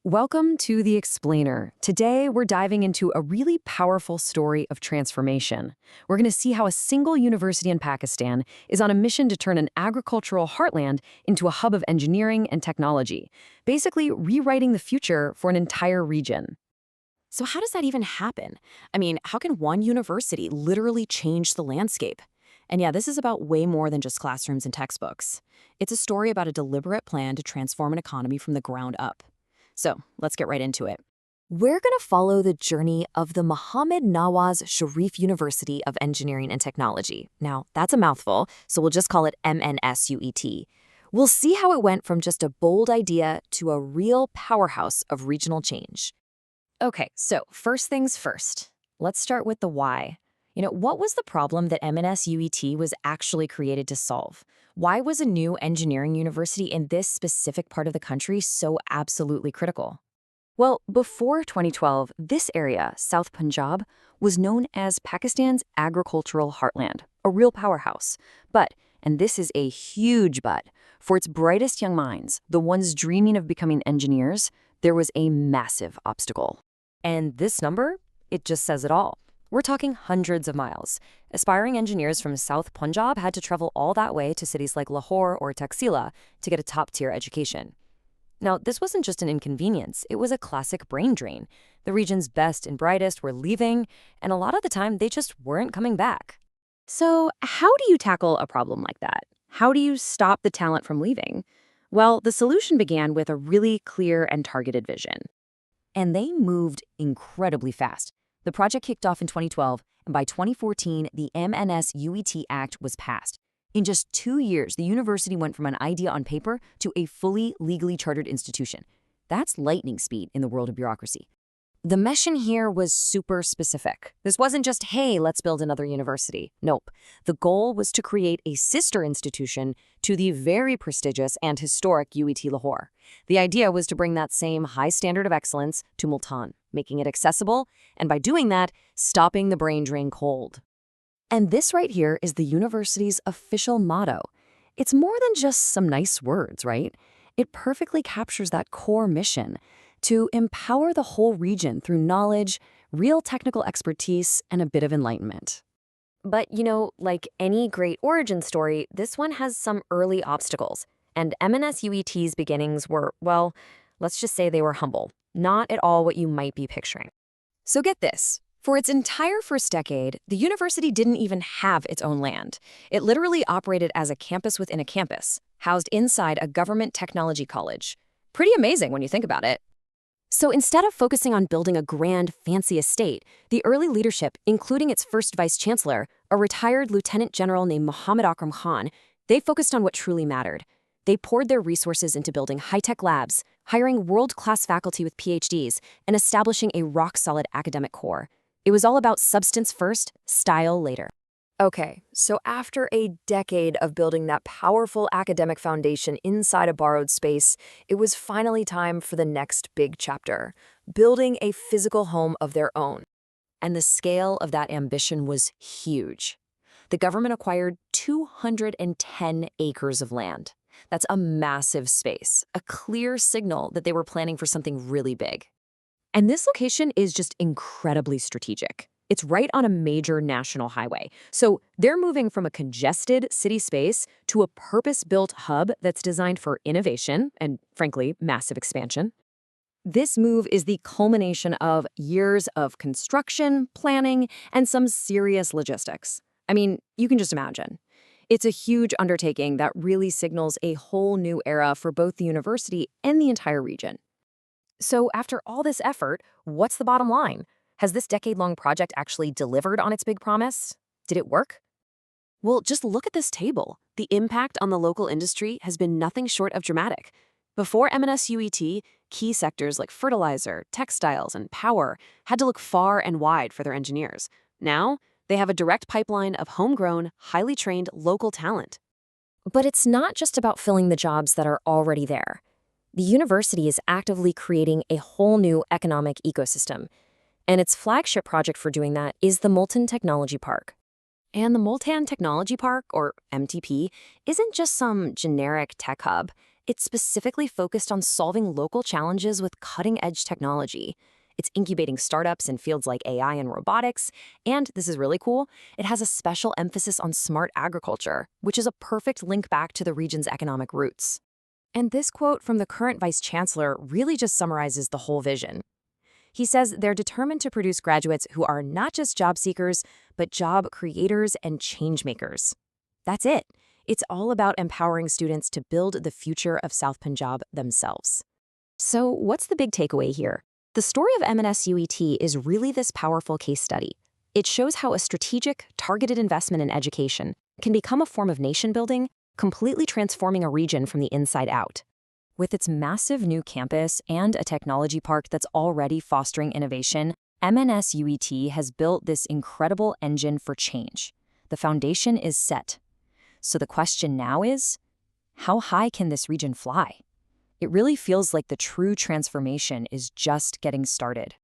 Welcome to The Explainer. Today, we're diving into a really powerful story of transformation. We're going to see how a single university in Pakistan is on a mission to turn an agricultural heartland into a hub of engineering and technology, basically rewriting the future for an entire region. So how does that even happen? I mean, how can one university literally change the landscape? And yeah, this is about way more than just classrooms and textbooks. It's a story about a deliberate plan to transform an economy from the ground up. So let's get right into it. We're going to follow the journey of the Mohammed Nawaz Sharif University of Engineering and Technology. Now, that's a mouthful, so we'll just call it MNS UET. We'll see how it went from just a bold idea to a real powerhouse of regional change. Okay, so first things first. Let's start with the why. What was the problem that MNS UET was actually created to solve? Why was a new engineering university in this specific part of the country so absolutely critical? Well, before 2012, this area, South Punjab, was known as Pakistan's agricultural heartland, a real powerhouse. But, and this is a huge but, for its brightest young minds, the ones dreaming of becoming engineers, there was a massive obstacle. And this number, it just says it all. We're talking hundreds of miles. Aspiring engineers from South Punjab had to travel all that way to cities like Lahore or Taxila to get a top-tier education. Now, this wasn't just an inconvenience, it was a classic brain drain. The region's best and brightest were leaving, and a lot of the time they just weren't coming back. So, how do you tackle a problem like that? How do you stop the talent from leaving? Well, the solution began with a really clear and targeted vision. And they moved incredibly fast. The project kicked off in 2012, and by 2014, the MNS UET Act was passed. In just 2 years, the university went from an idea on paper to a fully legally chartered institution. That's lightning speed in the world of bureaucracy. The mission here was super specific. This wasn't just, hey, let's build another university. Nope. The goal was to create a sister institution to the very prestigious and historic UET Lahore. The idea was to bring that same high standard of excellence to Multan, making it accessible, and by doing that, stopping the brain drain cold. And this right here is the university's official motto. It's more than just some nice words, right? It perfectly captures that core mission to empower the whole region through knowledge, real technical expertise, and a bit of enlightenment. But, like any great origin story, this one has some early obstacles. And MNS UET's beginnings were, well, let's just say they were humble. Not at all what you might be picturing. So get this. For its entire first decade, the university didn't even have its own land. It literally operated as a campus within a campus, housed inside a government technology college. Pretty amazing when you think about it. So instead of focusing on building a grand, fancy estate, the early leadership, including its first vice chancellor, a retired lieutenant general named Muhammad Akram Khan, they focused on what truly mattered. They poured their resources into building high-tech labs, hiring world-class faculty with PhDs, and establishing a rock-solid academic core. It was all about substance first, style later. Okay, so after a decade of building that powerful academic foundation inside a borrowed space, it was finally time for the next big chapter, building a physical home of their own. And the scale of that ambition was huge. The government acquired 210 acres of land. That's a massive space, a clear signal that they were planning for something really big. And this location is just incredibly strategic. It's right on a major national highway. So they're moving from a congested city space to a purpose-built hub that's designed for innovation and, frankly, massive expansion. This move is the culmination of years of construction, planning, and some serious logistics. I mean, you can just imagine. It's a huge undertaking that really signals a whole new era for both the university and the entire region. So after all this effort, what's the bottom line? Has this decade-long project actually delivered on its big promise? Did it work? Well, just look at this table. The impact on the local industry has been nothing short of dramatic. Before MNS UET, key sectors like fertilizer, textiles, and power had to look far and wide for their engineers. Now, they have a direct pipeline of homegrown, highly trained local talent. But it's not just about filling the jobs that are already there. The university is actively creating a whole new economic ecosystem. And its flagship project for doing that is the Multan Technology Park. And the Multan Technology Park, or MTP, isn't just some generic tech hub. It's specifically focused on solving local challenges with cutting-edge technology. It's incubating startups in fields like AI and robotics, and this is really cool, it has a special emphasis on smart agriculture, which is a perfect link back to the region's economic roots. And this quote from the current Vice Chancellor really just summarizes the whole vision. He says they're determined to produce graduates who are not just job seekers, but job creators and change makers. That's it. It's all about empowering students to build the future of South Punjab themselves. So what's the big takeaway here? The story of MNS UET is really this powerful case study. It shows how a strategic, targeted investment in education can become a form of nation building, completely transforming a region from the inside out. With its massive new campus and a technology park that's already fostering innovation, MNS UET has built this incredible engine for change. The foundation is set. So the question now is, how high can this region fly? It really feels like the true transformation is just getting started.